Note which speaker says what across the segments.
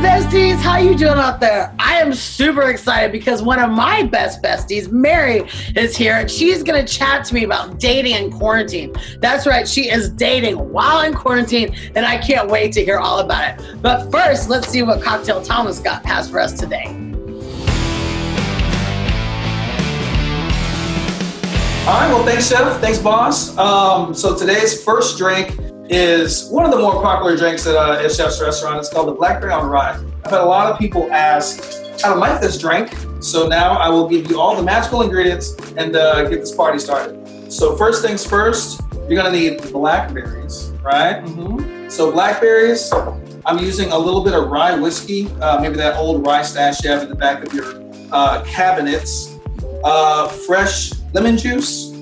Speaker 1: besties, how you doing out there? I am super excited because one of my best besties, Mary, is here and she's going to chat to me about dating in quarantine. That's right, she is dating while in quarantine and I can't wait to hear all about it. But first, let's see what Cocktail Thomas has for us today.
Speaker 2: All right, well, thanks, Chef. Thanks, boss. So today's first drink is one of the more popular drinks at Chef's restaurant. It's called the Blackberry on Rye. I've had a lot of people ask how to make this drink. So now I will give you all the magical ingredients and get this party started. So first things first, you're gonna need blackberries, right? So blackberries, I'm using a little bit of rye whiskey, maybe that old rye stash you have in the back of your cabinets. Fresh lemon juice,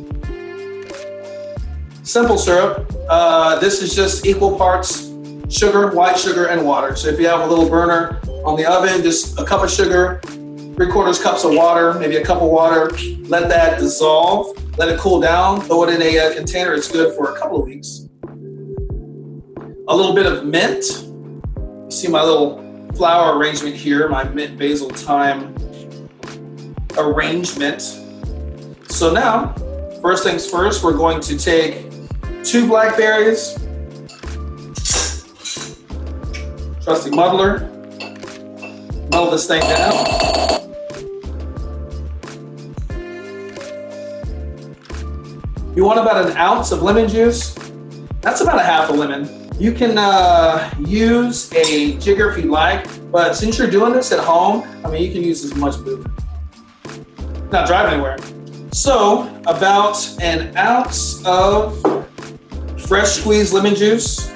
Speaker 2: simple syrup. This is just equal parts sugar, white sugar, and water. So if you have a little burner on the oven, just a cup of sugar, 3/4 cups of water, maybe a cup of water. Let that dissolve, let it cool down, throw it in a container. It's good for a couple of weeks. A little bit of mint. You see my little flower arrangement here, my mint basil thyme arrangement. So now, first things first, we're going to take 2 blackberries, trusty muddler, muddle this thing down. You want about an ounce of lemon juice. That's about a half a lemon. You can use a jigger if you like, but since you're doing this at home, I mean, you can use as much booze. Not driving anywhere. So about an ounce of fresh squeezed lemon juice.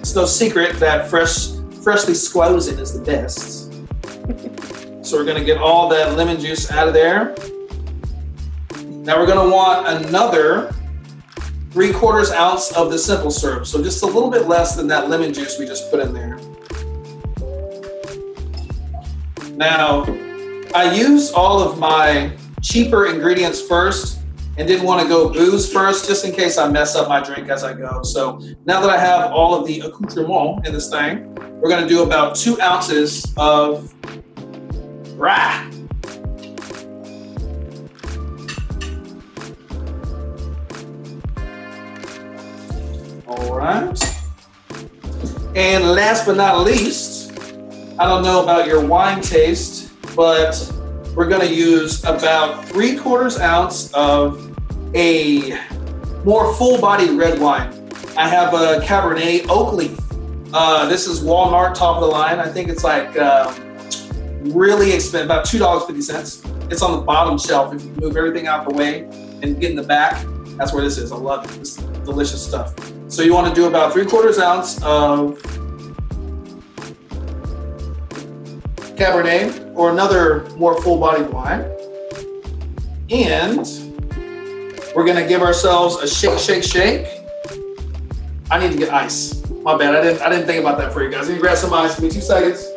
Speaker 2: It's no secret that freshly squozen is the best. So we're gonna get all that lemon juice out of there. Now we're gonna want another 3/4 ounce of the simple syrup. So just a little bit less than that lemon juice we just put in there. Now, I used all of my cheaper ingredients first and didn't want to go booze first, just in case I mess up my drink as I go. So now that I have all of the accoutrement in this thing, we're gonna do about 2 ounces of rye. All right. And last but not least, I don't know about your wine taste, but we're gonna use about 3/4 ounce of a more full-bodied red wine. I have a Cabernet Oak Leaf. This is Walmart, top of the line. I think it's like really expensive, about $2.50. It's on the bottom shelf. If you move everything out the way and get in the back, that's where this is. I love it. It's delicious stuff. So you wanna do about 3/4 ounce of Cabernet or another more full-bodied wine. And we're gonna give ourselves a shake, shake, shake. I need to get ice. My bad, I didn't think about that for you guys. Let me grab some ice, give me 2 seconds.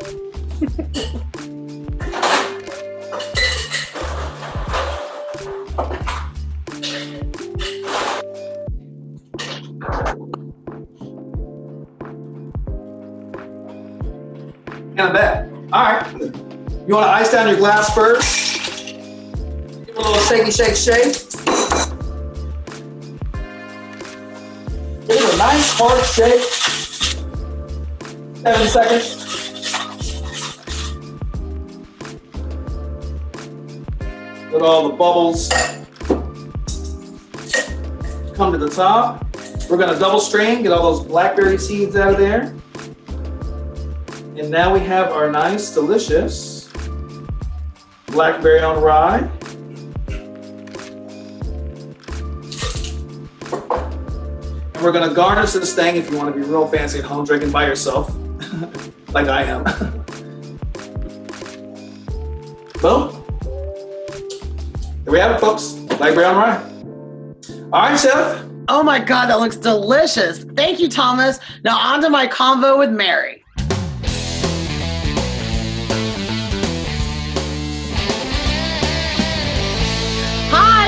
Speaker 2: And I'm back. All right, you wanna ice down your glass first. Give it a little shaky, shake, shake. Give it a nice hard shake. 7 seconds. Let all the bubbles come to the top. We're gonna double strain, get all those blackberry seeds out of there. And now we have our nice, delicious blackberry on rye. And we're gonna garnish this thing if you wanna be real fancy at home drinking by yourself, like I am. Boom. There we have it, folks. Blackberry on rye. All right, Chef.
Speaker 1: Oh my God, that looks delicious. Thank you, Thomas. Now on to my convo with Mary.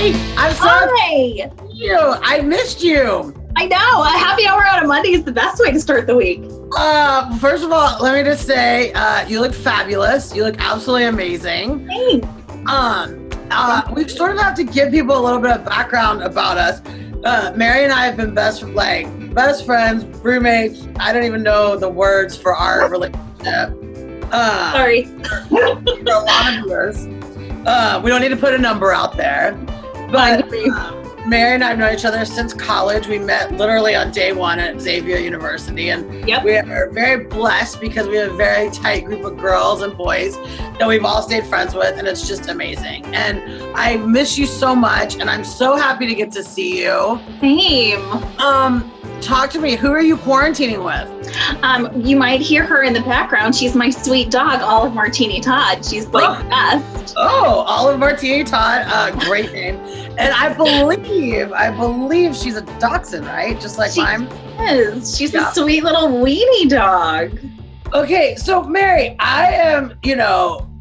Speaker 1: Hi, I'm sorry.
Speaker 3: Hi.
Speaker 1: I missed you.
Speaker 3: I know. A happy hour on a Monday is the best way to start the week.
Speaker 1: First of all, let me just say, you look fabulous. You look absolutely amazing.
Speaker 3: Thanks.
Speaker 1: We sort of have to give people a little bit of background about us. Mary and I have been best friends, roommates. I don't even know the words for our relationship.
Speaker 3: Sorry.
Speaker 1: For a lot of years. We don't need to put a number out there. But Mary and I have known each other since college. We met literally on day one at Xavier University. And we are very blessed because we have a very tight group of girls and boys that we've all stayed friends with. And it's just amazing. And I miss you so much. And I'm so happy to get to see you.
Speaker 3: Same.
Speaker 1: Talk to me. Who are you quarantining with?
Speaker 3: You might hear her in the background. She's my sweet dog, Olive Martini Todd. She's like the best.
Speaker 1: Oh, Olive Martini Todd. Great name. And I believe she's a dachshund, right? Just like mine.
Speaker 3: Yes. She's a sweet little weenie dog.
Speaker 1: Okay, so Mary, I am,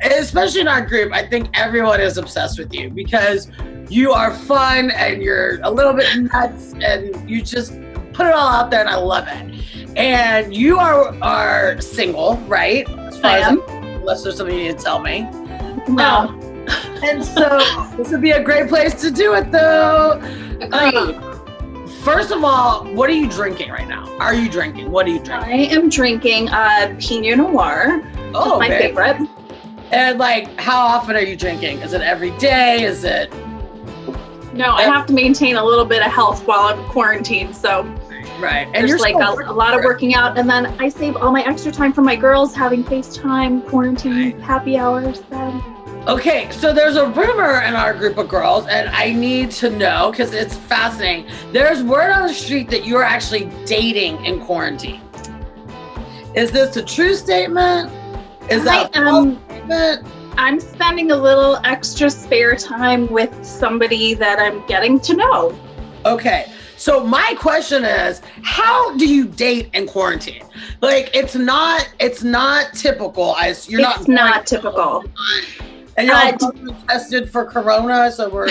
Speaker 1: especially in our group, I think everyone is obsessed with you because you are fun and you're a little bit nuts and you just put it all out there and I love it. And you are single, right? As far as unless there's something you need to tell me.
Speaker 3: No.
Speaker 1: And so this would be a great place to do it though. First of all, what are you drinking right now? Are you drinking? What are you drinking?
Speaker 3: I am drinking Pinot Noir.
Speaker 1: Oh,
Speaker 3: my favorite.
Speaker 1: And how often are you drinking? Is it every day? Is it?
Speaker 3: No, I have to maintain a little bit of health while I'm quarantined, so.
Speaker 1: Right. And
Speaker 3: there's a lot of working out, and then I save all my extra time for my girls having FaceTime, quarantine, happy hours.
Speaker 1: Okay, so there's a rumor in our group of girls, and I need to know because it's fascinating. There's word on the street that you're actually dating in quarantine. Is this a true statement? Is that a false statement?
Speaker 3: I'm spending a little extra spare time with somebody that I'm getting to know.
Speaker 1: Okay. So my question is, how do you date in quarantine? It's not typical.
Speaker 3: It's not typical.
Speaker 1: And y'all both tested for corona, so we're.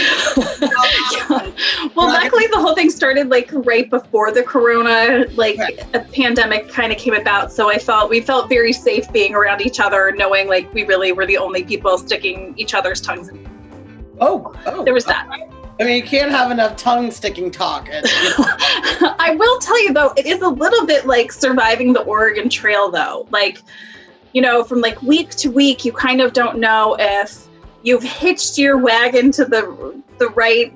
Speaker 3: Well, luckily the whole thing started right before the corona, a pandemic kind of came about. So we felt very safe being around each other, knowing we really were the only people sticking each other's tongues in.
Speaker 1: Oh,
Speaker 3: there was that.
Speaker 1: I mean, you can't have enough tongue sticking talk.
Speaker 3: I will tell you though, it is a little bit like surviving the Oregon Trail though. From week to week, you kind of don't know if you've hitched your wagon to the right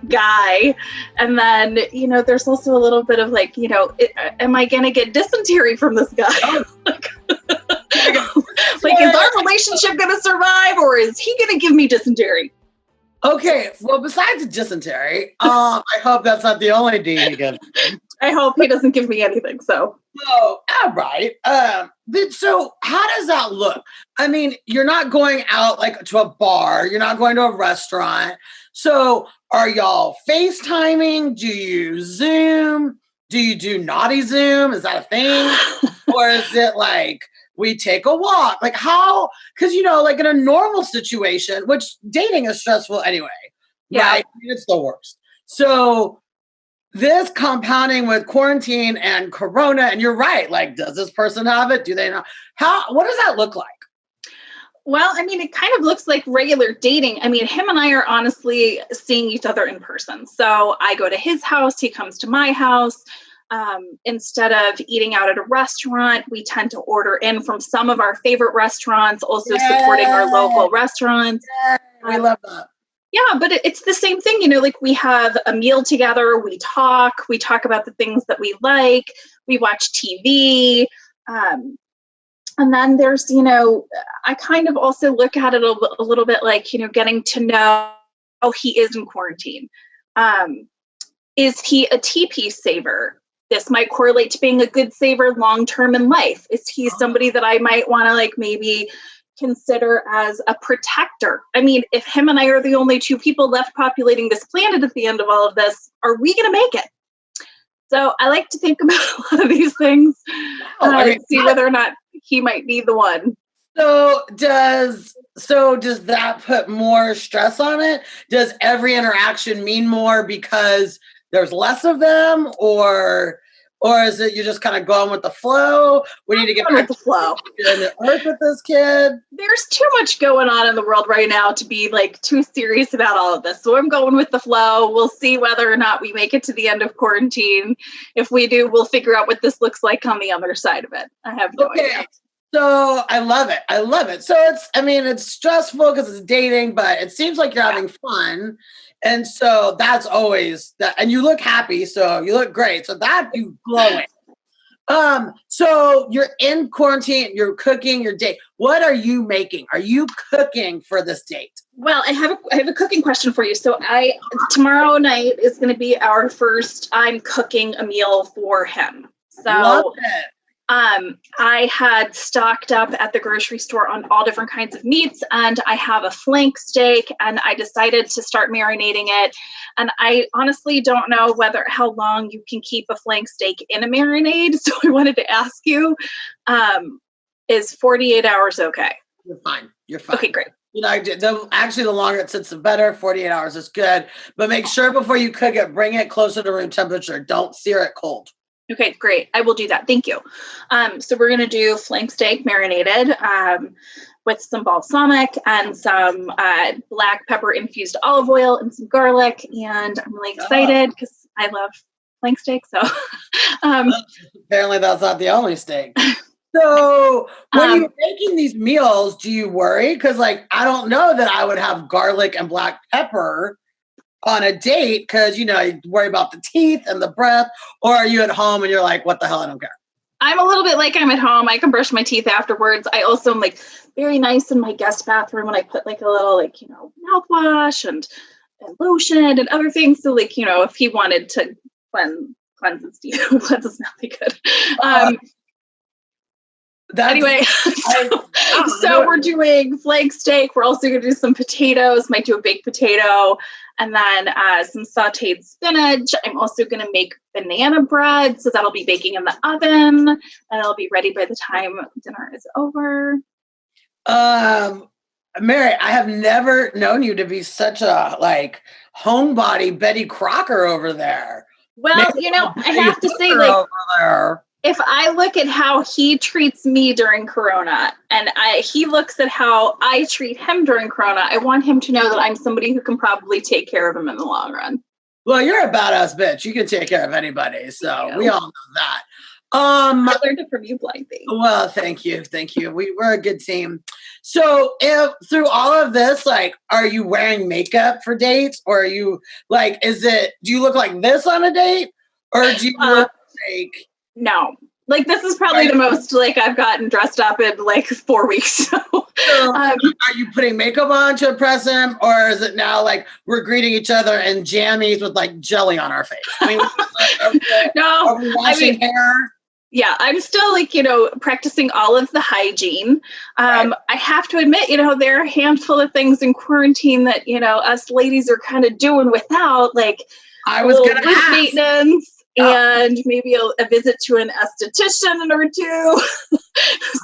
Speaker 3: guy. And then, there's also a little bit of am I going to get dysentery from this guy? Is our relationship going to survive or is he going to give me dysentery?
Speaker 1: Okay, well, besides dysentery, I hope that's not the only D he gives.
Speaker 3: I hope he doesn't give me anything, so.
Speaker 1: Oh, all right. So how does that look? I mean, you're not going out to a bar. You're not going to a restaurant. So are y'all FaceTiming? Do you Zoom? Do you do naughty Zoom? Is that a thing? Or is it we take a walk? How? Because, in a normal situation, which dating is stressful anyway, right? It's the worst. So this compounding with quarantine and corona, and you're right, does this person have it? Do they not? What does that look like?
Speaker 3: Well, I mean, it kind of looks like regular dating. I mean, him and I are honestly seeing each other in person. So I go to his house, he comes to my house. Instead of eating out at a restaurant, we tend to order in from some of our favorite restaurants, also supporting our local restaurants.
Speaker 1: We love that.
Speaker 3: Yeah, but it's the same thing, we have a meal together, we talk about the things that we like, we watch TV. And then there's, I kind of also look at it a little bit getting to know how he is in quarantine. Is he a TP saver? This might correlate to being a good saver long-term in life. Is he somebody that I might want to maybe consider as a protector? I mean, if him and I are the only two people left populating this planet at the end of all of this, are we going to make it? So I like to think about a lot of these things, see whether or not he might be the one.
Speaker 1: So does that put more stress on it? Does every interaction mean more because there's less of them, or Or is it you're just kind of going with the flow? We need to get back
Speaker 3: with the flow.
Speaker 1: In the earth with this kid.
Speaker 3: There's too much going on in the world right now to be like too serious about all of this. So I'm going with the flow. We'll see whether or not we make it to the end of quarantine. If we do, we'll figure out what this looks like on the other side of it. I have no idea.
Speaker 1: So I love it. I love it. So it's stressful because it's dating, but it seems like you're having fun. And so that's always that. And you look happy. So you look great. So that you glowing. So you're in quarantine, you're cooking your date. What are you making? Are you cooking for this date?
Speaker 3: Well, I have a cooking question for you. So tomorrow night is going to be our first, I'm cooking a meal for him. So
Speaker 1: Love it.
Speaker 3: I had stocked up at the grocery store on all different kinds of meats, and I have a flank steak, and I decided to start marinating it. And I honestly don't know how long you can keep a flank steak in a marinade. So I wanted to ask you, is 48 hours okay?
Speaker 1: You're fine. You're fine.
Speaker 3: Okay, great.
Speaker 1: Actually, the longer it sits, the better. 48 hours is good. But make sure before you cook it, bring it closer to room temperature. Don't sear it cold.
Speaker 3: Okay, great. I will do that. Thank you. So we're going to do flank steak marinated with some balsamic and some black pepper infused olive oil and some garlic. And I'm really excited because I love flank steak. So
Speaker 1: apparently that's not the only steak. So when you're making these meals, do you worry? Because I don't know that I would have garlic and black pepper on a date because, you worry about the teeth and the breath, or are you at home and you're like, what the hell, I don't care?
Speaker 3: I'm a little bit like I'm at home. I can brush my teeth afterwards. I also am very nice in my guest bathroom when I put a little mouthwash and lotion and other things. So if he wanted to cleanse his teeth, cleanse is not good. Anyway, so we're doing flank steak. We're also going to do some potatoes, might do a baked potato, and then some sauteed spinach. I'm also going to make banana bread, so that'll be baking in the oven, and it'll be ready by the time dinner is over.
Speaker 1: Mary, I have never known you to be such a homebody Betty Crocker over there.
Speaker 3: Well, I have to say,
Speaker 1: over there.
Speaker 3: If I look at how he treats me during Corona and he looks at how I treat him during Corona, I want him to know that I'm somebody who can probably take care of him in the long run.
Speaker 1: Well, you're a badass bitch. You can take care of anybody. So we all know that. I
Speaker 3: learned it from you, Blythe.
Speaker 1: Well, thank you. Thank you. We're a good team. So if through all of this, are you wearing makeup for dates, or are you do you look like this on a date, or do you look like...
Speaker 3: No, this is probably the most I've gotten dressed up in 4 weeks. So,
Speaker 1: are you putting makeup on to impress him, or is it now we're greeting each other in jammies with jelly on our face?
Speaker 3: No,
Speaker 1: are we washing hair?
Speaker 3: Yeah, I'm still practicing all of the hygiene.
Speaker 1: Right.
Speaker 3: I have to admit, there are a handful of things in quarantine that us ladies are kind of doing without,
Speaker 1: I was going to ask.
Speaker 3: Maintenance. And maybe a visit to an esthetician or two.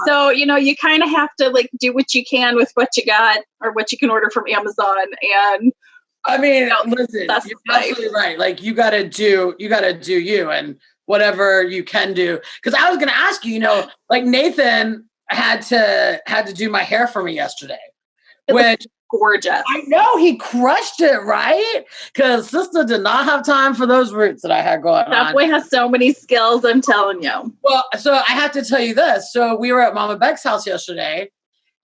Speaker 3: So, you kind of have to do what you can with what you got or what you can order from Amazon. And
Speaker 1: listen, you're absolutely right. You got to do you and whatever you can do. Because I was going to ask you, Nathan had to do my hair for me yesterday, which
Speaker 3: gorgeous.
Speaker 1: I know he crushed it, right? Because sister did not have time for those roots that I had going on.
Speaker 3: That boy has so many skills, I'm telling you.
Speaker 1: Well, so I have to tell you this. So we were at Mama Beck's house yesterday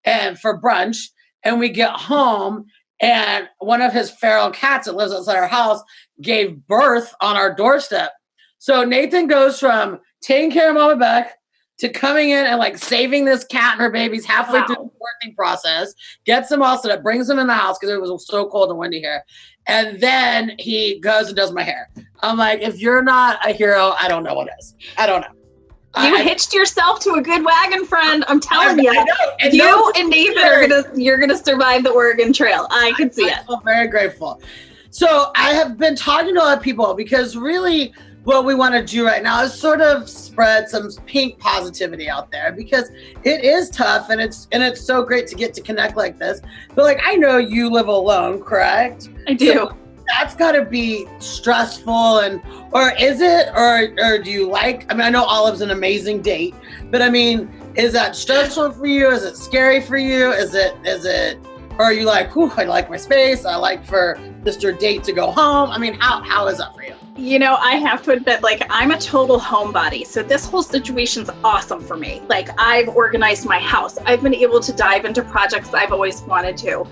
Speaker 1: and for brunch, and we get home and one of his feral cats that lives outside our house gave birth on our doorstep. So Nathan goes from taking care of Mama Beck to coming in and saving this cat and her babies halfway through the birthing process, gets them all set up, brings them in the house because it was so cold and windy here. And then he goes and does my hair. I'm like, if you're not a hero, I don't know what is. I don't know.
Speaker 3: You hitched yourself to a good wagon, friend. I'm telling you.
Speaker 1: I know. And
Speaker 3: you and Nathan you're gonna survive the Oregon Trail. I can see it.
Speaker 1: I'm very grateful. So I have been talking to a lot of people because really what we want to do right now is sort of spread some pink positivity out there because it is tough and it's so great to get to connect like this. But I know you live alone, correct?
Speaker 3: I do.
Speaker 1: that's got to be stressful, and or is it, or do you like? I mean, I know Olive's an amazing date, but I mean, is that stressful for you? Is it scary for you? Is it? Or are you like, whew, I like my space. I like for Mr. Date to go home. I mean, how is that for you?
Speaker 3: You know, I have to admit, like, I'm a total homebody. So this whole situation's awesome for me. Like, I've organized my house. I've been able to dive into projects I've always wanted to.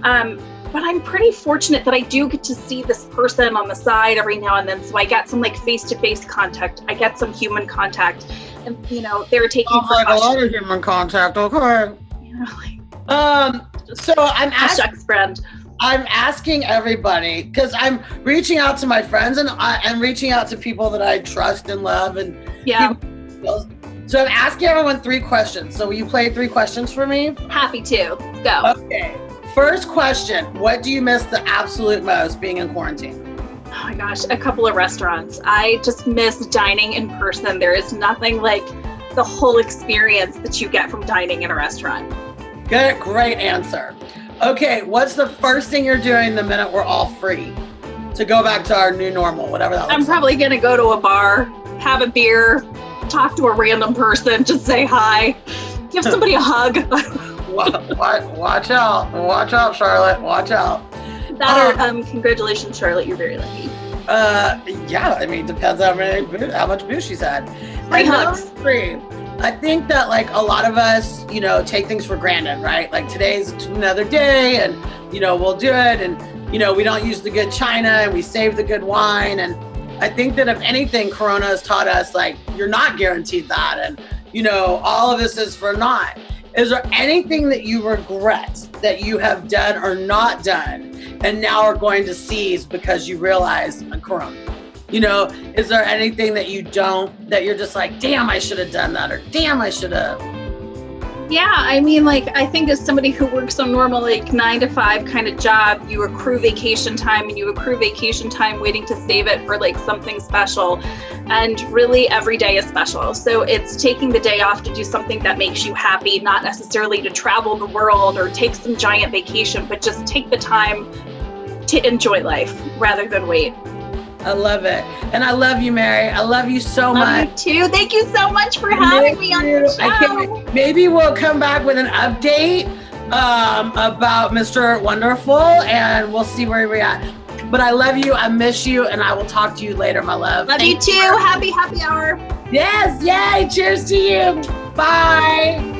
Speaker 3: But I'm pretty fortunate that I do get to see this person on the side every now and then. So I get some like face-to-face contact. I get some human contact. And, you know, they're taking
Speaker 1: like a lot of human contact, okay.
Speaker 3: You know, like,
Speaker 1: so I'm asking everybody, because I'm reaching out to my friends, and I'm reaching out to people that I trust and love, and so I'm asking everyone 3 questions. So will you play 3 questions for me?
Speaker 3: Happy to. Let's go.
Speaker 1: Okay. First question: what do you miss the absolute most being in quarantine?
Speaker 3: Oh my gosh, a couple of restaurants. I just miss dining in person. There is nothing like the whole experience that you get from dining in a restaurant.
Speaker 1: Good, great answer. Okay, what's the first thing you're doing the minute we're all free to go back to our new normal, whatever that looks
Speaker 3: I'm probably going to go to a bar, have a beer, talk to a random person, just say hi, give somebody a hug.
Speaker 1: Watch out, Charlotte, watch out.
Speaker 3: Congratulations, Charlotte, you're very lucky.
Speaker 1: Yeah, I mean, depends how much booze she's had.
Speaker 3: Free hugs.
Speaker 1: I think that like a lot of us, you know, take things for granted, right? Like today's another day, and you know, we'll do it, and you know, we don't use the good china, and we save the good wine. And I think that if anything, Corona has taught us like you're not guaranteed that, and you know, all of this is for naught. Is there anything that you regret that you have done or not done, and now are going to seize because you realize a Corona? You know, is there anything that you don't, that you're just like, damn, I should have done that, or damn, I should have?
Speaker 3: Yeah, I mean, like, I think as somebody who works a normal, like, 9 to 5 kind of job, you accrue vacation time, and you accrue vacation time waiting to save it for, like, something special. And really, every day is special. So it's taking the day off to do something that makes you happy, not necessarily to travel the world or take some giant vacation, but just take the time to enjoy life rather than wait.
Speaker 1: I love it. And I love you, Mary. I love you so much.
Speaker 3: Love you too. Thank you so much for having me on the show.
Speaker 1: Maybe we'll come back with an update about Mr. Wonderful, and we'll see where we're at. But I love you. I miss you. And I will talk to you later, my love.
Speaker 3: Love you too. Happy hour.
Speaker 1: Yes. Yay. Cheers to you. Bye.